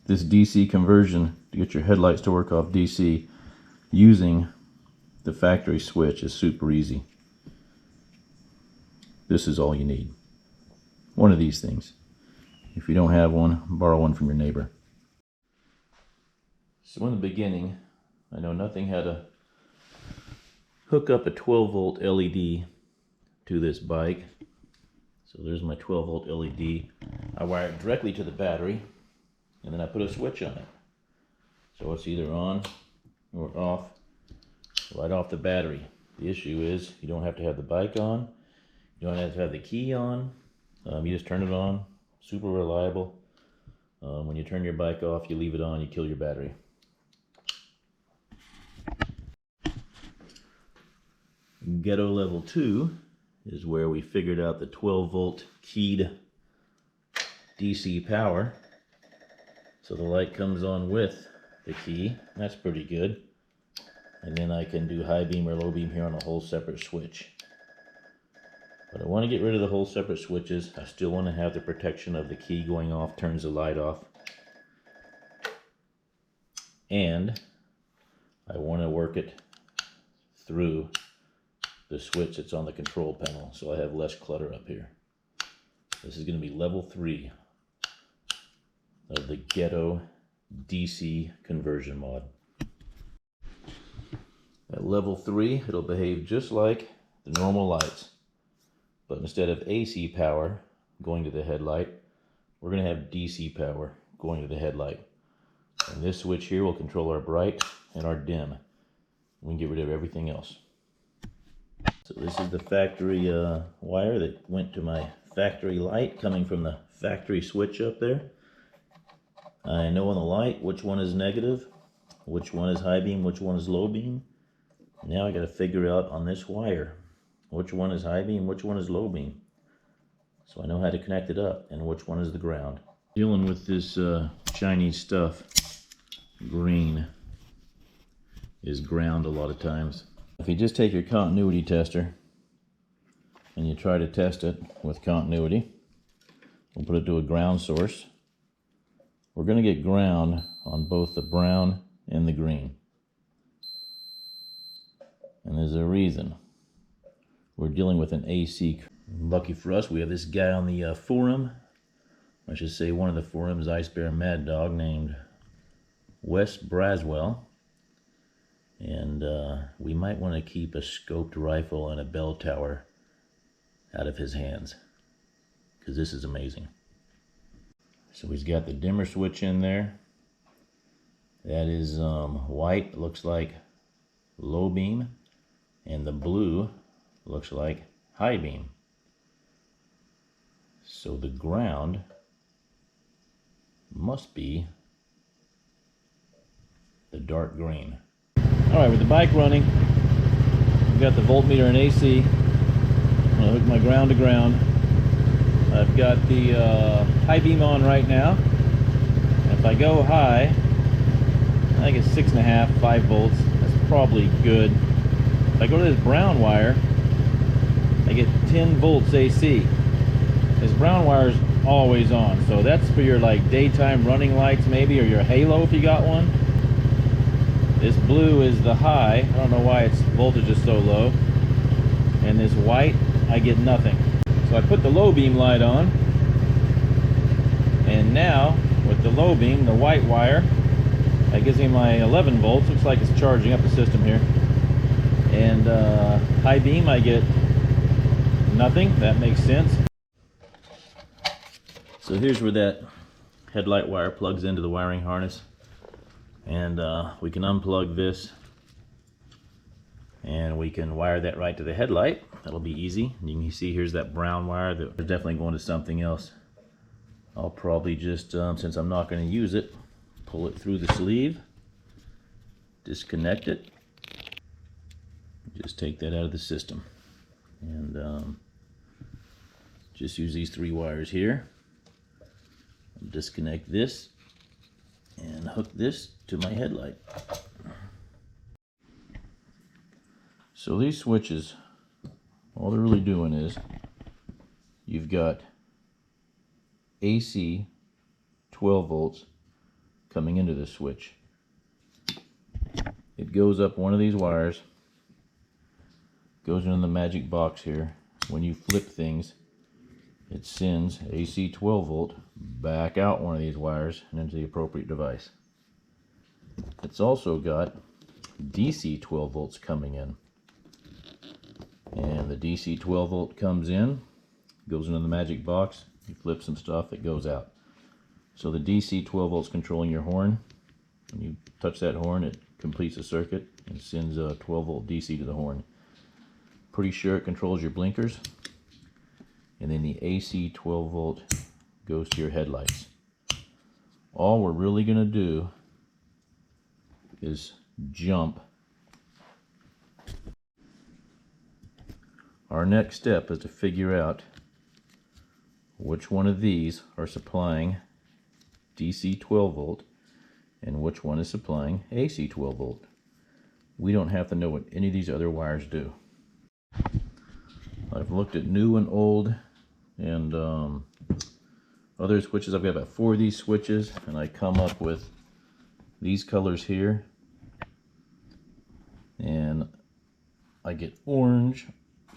this DC conversion to get your headlights to work off DC using the factory switch is super easy. This is all you need. One of these things. If you don't have one, borrow one from your neighbor. So in the beginning, I know nothing how to hook up a 12 volt LED to this bike. So there's my 12 volt LED. I wire it directly to the battery, and then I put a switch on it. So it's either on or off, right off the battery. The issue is you don't have to have the bike on, you don't have to have the key on, you just turn it on, super reliable. When you turn your bike off, you leave it on, you kill your battery. Ghetto level 2 is where we figured out the 12 volt keyed DC power. So the light comes on with the key. That's pretty good. And then I can do high beam or low beam here on a whole separate switch. But I want to get rid of the whole separate switches. I still want to have the protection of the key going off, turns the light off. And I want to work it through the switch that's on the control panel, so I have less clutter up here. This is going to be level 3 of the Ghetto DC conversion mod. At level 3, it'll behave just like the normal lights, but instead of AC power going to the headlight, we're going to have DC power going to the headlight. And this switch here will control our bright and our dim. We can get rid of everything else. So this is the factory wire that went to my factory light coming from the factory switch up there. I know on the light which one is negative, which one is high beam, which one is low beam. Now I got to figure out on this wire which one is high beam, which one is low beam. So I know how to connect it up and which one is the ground. Dealing with this Chinese stuff, green is ground a lot of times. If you just take your continuity tester and you try to test it with continuity, we'll put it to a ground source. We're going to get ground on both the brown and the green. And there's a reason. We're dealing with an AC. Lucky for us, we have this guy on the forum. I should say one of the forums, Icebear Maddog, named Wes Braswell. And we might want to keep a scoped rifle and a bell tower out of his hands, because this is amazing. So he's got the dimmer switch in there. That is white, it looks like low beam, and the blue looks like high beam. So the ground must be the dark green. Alright, with the bike running, I've got the voltmeter and AC. I'm going to hook my ground to ground. I've got the high beam on right now. And if I go high, I think it's 6.5, 5 volts. That's probably good. If I go to this brown wire, I get 10 volts AC. This brown wire is always on, so that's for your like daytime running lights maybe, or your halo if you got one. This blue is the high. I don't know why its voltage is so low. And this white, I get nothing. So I put the low beam light on. And now, with the low beam, the white wire, that gives me my 11 volts. Looks like it's charging up the system here. And high beam, I get nothing. That makes sense. So here's where that headlight wire plugs into the wiring harness. And we can unplug this and we can wire that right to the headlight. That'll be easy. You can see here's that brown wire that is definitely going to something else. I'll probably just, since I'm not going to use it, pull it through the sleeve, disconnect it, just take that out of the system, and just use these 3 wires here. Disconnect this and hook this to my headlight. So these switches, all they're really doing is you've got AC 12 volts coming into this switch. It goes up one of these wires, goes into the magic box here. When you flip things, it sends AC 12 volt back out one of these wires and into the appropriate device. It's also got DC 12 volts coming in. And the DC 12 volt comes in, goes into the magic box, you flip some stuff, it goes out. So the DC 12 volts controlling your horn. When you touch that horn, it completes the circuit and sends a 12 volt DC to the horn. Pretty sure it controls your blinkers. And then the AC 12 volt goes to your headlights. All we're really going to do is jump. Our next step is to figure out which one of these are supplying DC 12 volt and which one is supplying AC 12 volt. We don't have to know what any of these other wires do. I've looked at new and old and other switches. I've got about 4 of these switches, and I come up with these colors here, and I get orange,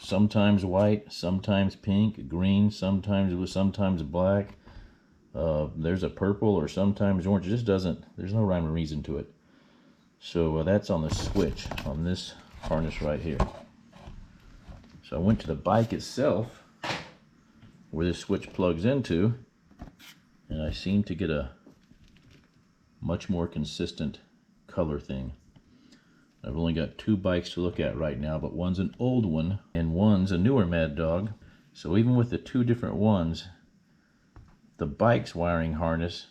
sometimes white, sometimes pink, green, sometimes black. There's a purple or sometimes orange. It just doesn't, there's no rhyme or reason to it. So that's on the switch on this harness right here. So I went to the bike itself where this switch plugs into, and I seem to get a much more consistent color thing. I've only got 2 bikes to look at right now, but one's an old one and one's a newer Maddog. So even with the 2 different ones, the bike's wiring harness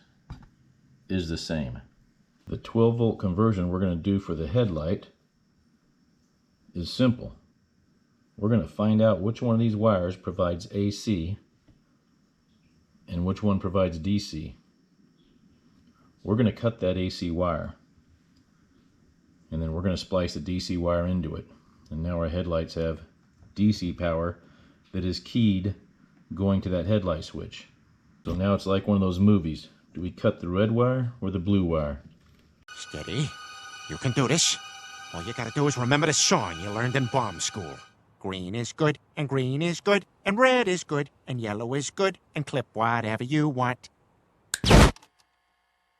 is the same. The 12 volt conversion we're going to do for the headlight is simple. We're going to find out which one of these wires provides AC and which one provides DC. We're going to cut that AC wire, and then we're going to splice the DC wire into it. And now our headlights have DC power that is keyed going to that headlight switch. So now it's like one of those movies. Do we cut the red wire or the blue wire? Steady. You can do this. All you gotta do is remember the song you learned in bomb school. Green is good, and green is good, and red is good, and yellow is good, and clip whatever you want.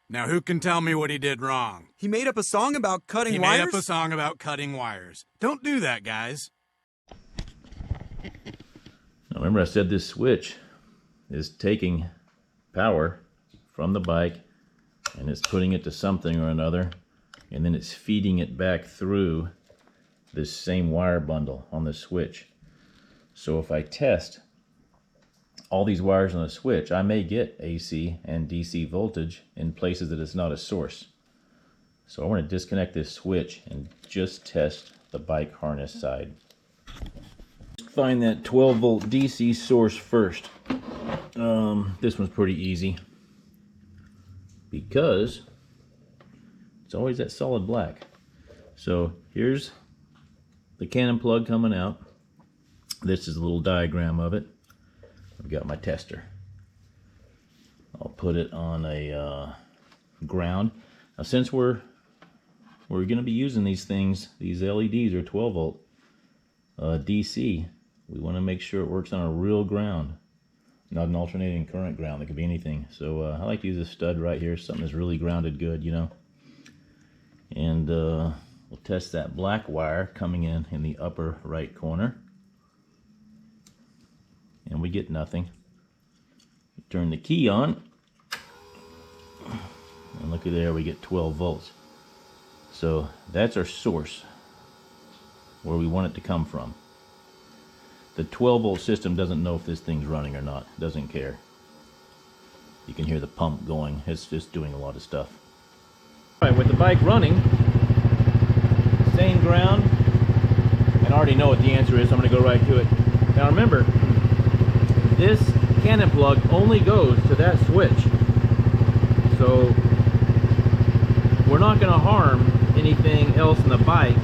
Now who can tell me what he did wrong? He made up a song about cutting He wires? made up a song about cutting wires. Don't do that, guys. Now remember, I said this switch is taking power from the bike and it's putting it to something or another, and then it's feeding it back through this same wire bundle on the switch. So if I test all these wires on the switch, I may get AC and DC voltage in places that it's not a source. So I want to disconnect this switch and just test the bike harness side. Find that 12 volt DC source first. This one's pretty easy because it's always that solid black. So here's the Canon plug coming out. This is a little diagram of it. I've got my tester. I'll put it on a ground. Now since we're going to be using these things, these LEDs are 12 volt DC, we want to make sure it works on a real ground, not an alternating current ground. That could be anything. So I like to use this stud right here, something that's really grounded good, you know. And we'll test that black wire coming in the upper right corner. And we get nothing. Turn the key on, and look at there, we get 12 volts. So that's our source, where we want it to come from. The 12 volt system doesn't know if this thing's running or not, doesn't care. You can hear the pump going, it's just doing a lot of stuff. Alright, with the bike running, same ground, and I already know what the answer is, so I'm going to go right to it. Now remember, this Canon plug only goes to that switch. So we're not going to harm anything else in the bike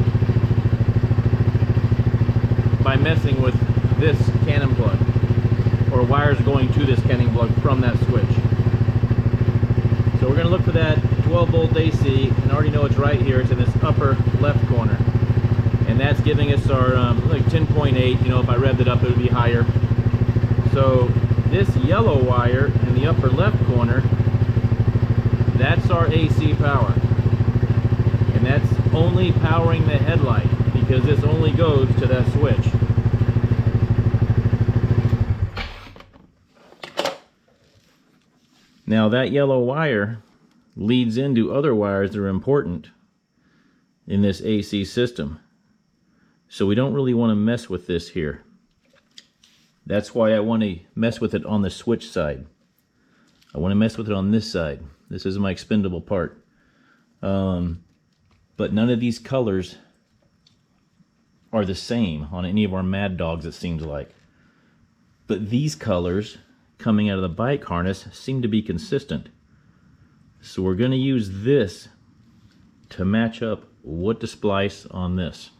by messing with this Canon plug or wires going to this Canon plug from that switch. So we're going to look for that 12 volt AC, and I already know it's right here. It's in this upper left corner. And that's giving us our like 10.8. You know, if I revved it up, it would be higher. So this yellow wire in the upper left corner, that's our AC power. And that's only powering the headlight, because this only goes to that switch. Now that yellow wire leads into other wires that are important in this AC system. So we don't really want to mess with this here. That's why I want to mess with it on the switch side. I want to mess with it on this side. This is my expendable part. But none of these colors are the same on any of our Mad Dogs, it seems like. But these colors coming out of the bike harness seem to be consistent. So we're going to use this to match up what to splice on this.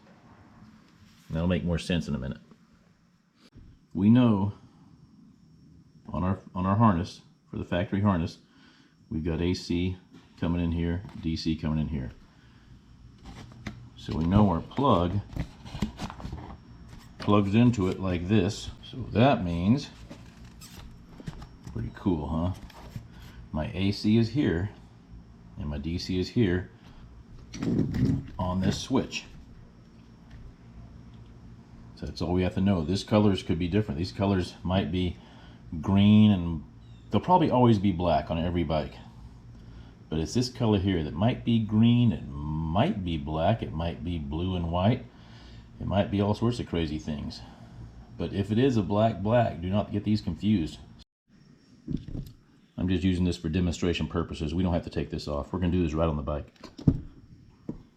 That'll make more sense in a minute. We know on our harness, for the factory harness, we've got AC coming in here, DC coming in here. So we know our plug plugs into it like this. So that means, pretty cool, huh? My AC is here and my DC is here on this switch. So that's all we have to know. These colors could be different. These colors might be green, and they'll probably always be black on every bike. But it's this color here that might be green, it might be black, it might be blue and white, it might be all sorts of crazy things. But if it is a black, do not get these confused. I'm just using this for demonstration purposes. We don't have to take this off. We're going to do this right on the bike.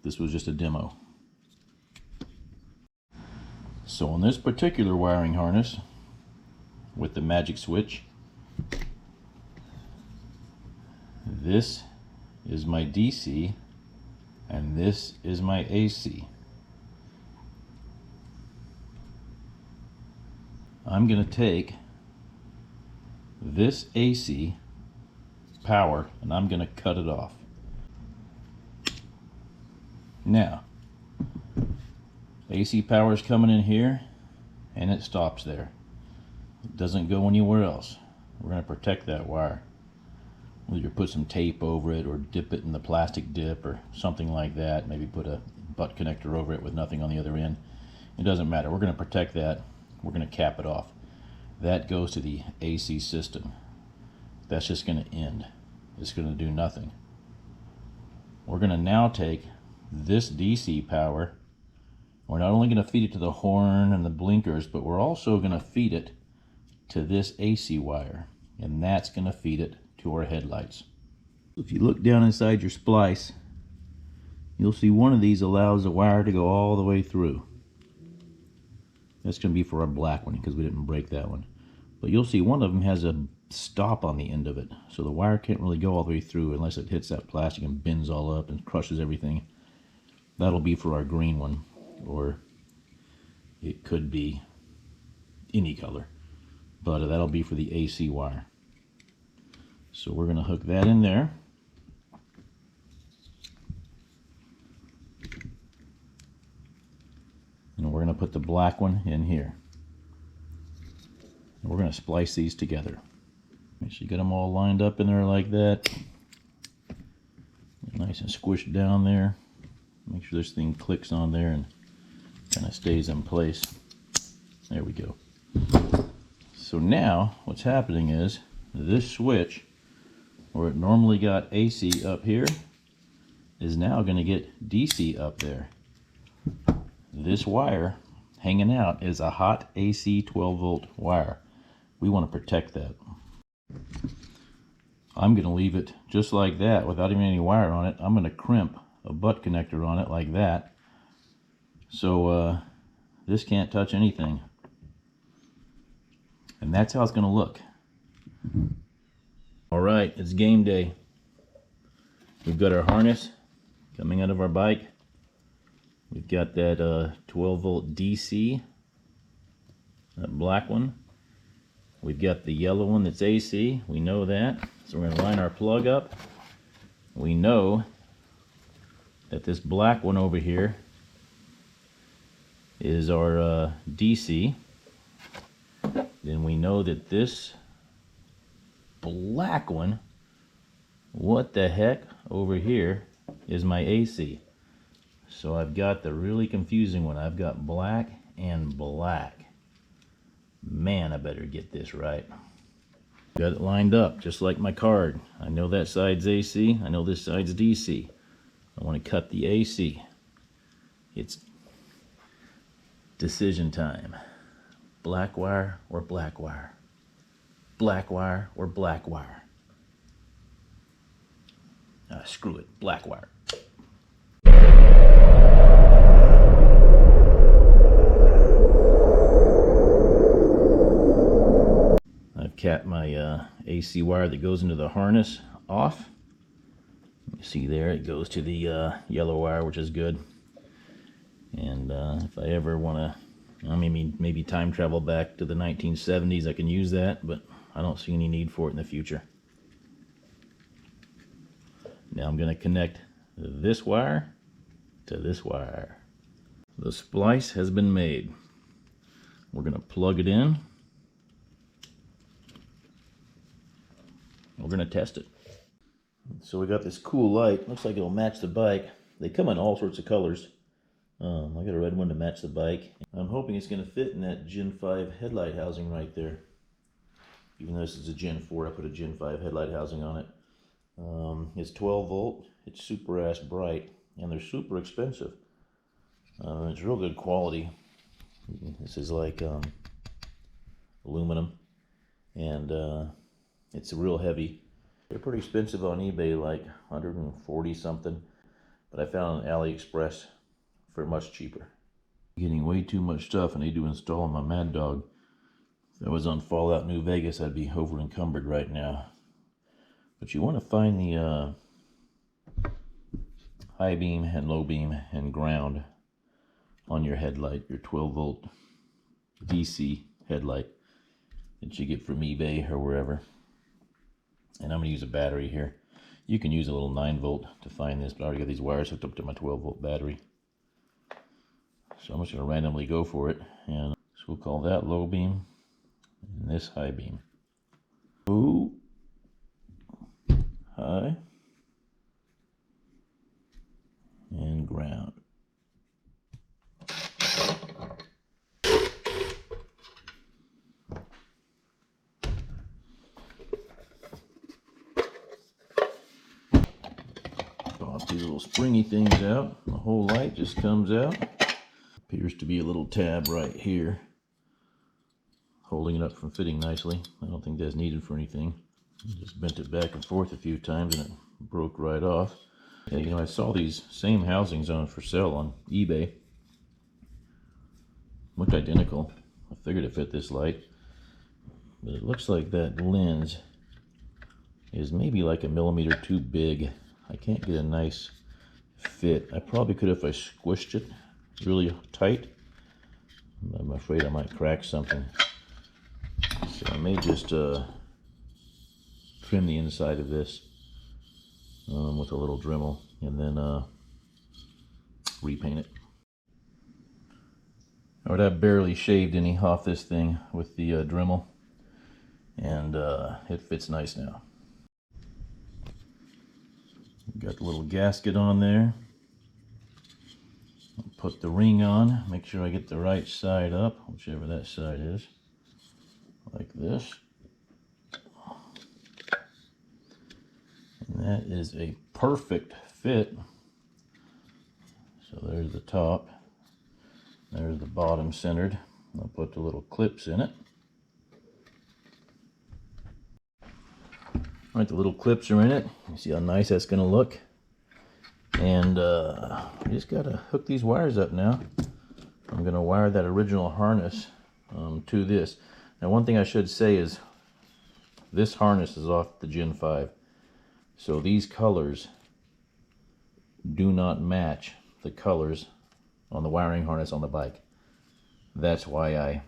This was just a demo. So on this particular wiring harness with the magic switch, this is my DC and this is my AC. I'm going to take this AC power and I'm going to cut it off. Now, AC power is coming in here and it stops there. It doesn't go anywhere else. We're going to protect that wire. Either put some tape over it or dip it in the plastic dip or something like that. Maybe put a butt connector over it with nothing on the other end. It doesn't matter. We're going to protect that. We're going to cap it off. That goes to the AC system. That's just going to end. It's going to do nothing. We're going to now take this DC power. We're not only going to feed it to the horn and the blinkers, but we're also going to feed it to this AC wire. And that's going to feed it to our headlights. If you look down inside your splice, you'll see one of these allows the wire to go all the way through. That's going to be for our black one because we didn't break that one. But you'll see one of them has a stop on the end of it. So the wire can't really go all the way through unless it hits that plastic and bends all up and crushes everything. That'll be for our green one. Or it could be any color. But that'll be for the AC wire. So we're going to hook that in there. And we're going to put the black one in here. And we're going to splice these together. Make sure you get them all lined up in there like that. Nice and squished down there. Make sure this thing clicks on there and kind of stays in place. There we go. So now what's happening is this switch, where it normally got AC up here, is now going to get DC up there. This wire hanging out is a hot AC 12 volt wire. We want to protect that. I'm going to leave it just like that without even any wire on it. I'm going to crimp a butt connector on it like that. So this can't touch anything. And that's how it's going to look. Alright, it's game day. We've got our harness coming out of our bike. We've got that 12 volt DC, that black one. We've got the yellow one that's AC, we know that. So we're going to line our plug up. we know that this black one over here is our DC. Then we know that this black one, what the heck, over here is my AC. So I've got the really confusing one. I've got black and black. Man, I better get this right. Got it lined up just like my card. I know that side's AC, I know this side's DC. I want to cut the AC. It's decision time. Black wire or black wire? Black wire or black wire? Screw it, black wire. I've capped my AC wire that goes into the harness off. You see there, it goes to the yellow wire, which is good. And if I ever want to, maybe time travel back to the 1970s, I can use that, but I don't see any need for it in the future. Now I'm going to connect this wire to this wire. The splice has been made. We're going to plug it in. We're going to test it. So we got this cool light. Looks like it'll match the bike. They come in all sorts of colors. I got a red one to match the bike. I'm hoping it's going to fit in that Gen 5 headlight housing right there. Even though this is a Gen 4, I put a Gen 5 headlight housing on it. It's 12 volt. It's super ass bright. And they're super expensive. It's real good quality. This is like aluminum. And it's real heavy. They're pretty expensive on eBay, like 140 something. But I found on AliExpress for much cheaper. Getting way too much stuff I need to install on my Maddog. If I was on Fallout New Vegas, I'd be over encumbered right now. But you want to find the high beam and low beam and ground on your headlight, your 12 volt DC headlight that you get from eBay or wherever. And I'm going to use a battery here. You can use a little 9 volt to find this, but I already got these wires hooked up to my 12 volt battery. So I'm just going to randomly go for it. And so we'll call that low beam and this high beam. Low, high, and ground. Pop these little springy things out. The whole light just comes out. Appears to be a little tab right here, holding it up from fitting nicely. I don't think that's needed for anything. Just bent it back and forth a few times and it broke right off. Yeah, you know, I saw these same housings on for sale on eBay. Looked identical. I figured it fit this light. But it looks like that lens is maybe like a millimeter too big. I can't get a nice fit. I probably could if I squished it really tight. I'm afraid I might crack something. So I may just trim the inside of this with a little Dremel and then repaint it. Alright, I barely shaved any off this thing with the Dremel, and it fits nice now. Got the little gasket on there. I'll put the ring on, make sure I get the right side up, whichever that side is, like this. And that is a perfect fit. So there's the top, there's the bottom centered. I'll put the little clips in it. All right, the little clips are in it. You see how nice that's going to look. And I just got to hook these wires up now. I'm going to wire that original harness to this. Now, one thing I should say is this harness is off the Gen 5. So these colors do not match the colors on the wiring harness on the bike. That's why I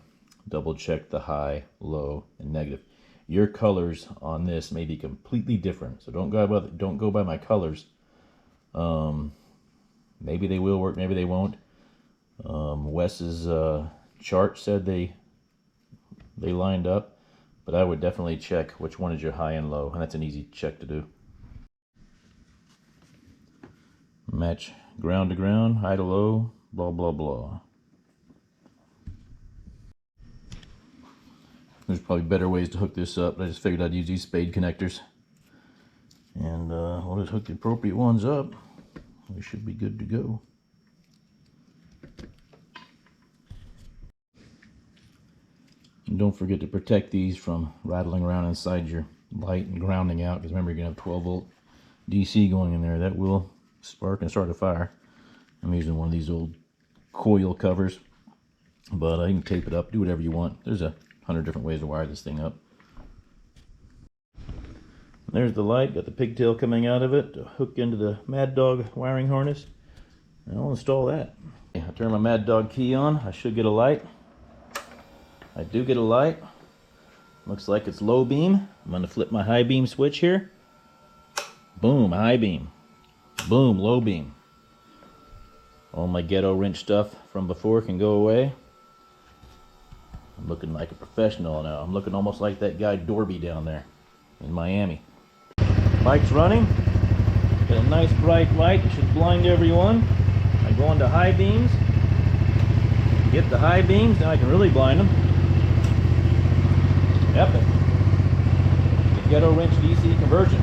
double checked the high, low, and negative. your colors on this may be completely different. So don't go by my colors. Maybe they will work, maybe they won't. Wes's chart said they lined up, but I would definitely check which one is your high and low, and that's an easy check to do. Match ground to ground, high to low, blah blah blah. There's probably better ways to hook this up, but I just figured I'd use these spade connectors. And we'll just hook the appropriate ones up. We should be good to go. And don't forget to protect these from rattling around inside your light and grounding out, because remember, you're going to have 12 volt DC going in there. That will spark and start a fire. I'm using one of these old coil covers, but I can tape it up, do whatever you want. There's 100 different ways to wire this thing up. There's the light, got the pigtail coming out of it to hook into the Maddog wiring harness. And I'll install that. I turn my Maddog key on, I should get a light. I do get a light. Looks like it's low beam. I'm going to flip my high beam switch here. Boom, high beam. Boom, low beam. All my Ghetto wrench stuff from before can go away. I'm looking like a professional now. I'm looking almost like that guy Dorby down there in Miami. Light's running. Got a nice bright light. It should blind everyone. I go into high beams. Get the high beams. Now I can really blind them. Epic. The Ghetto wrench DC conversion.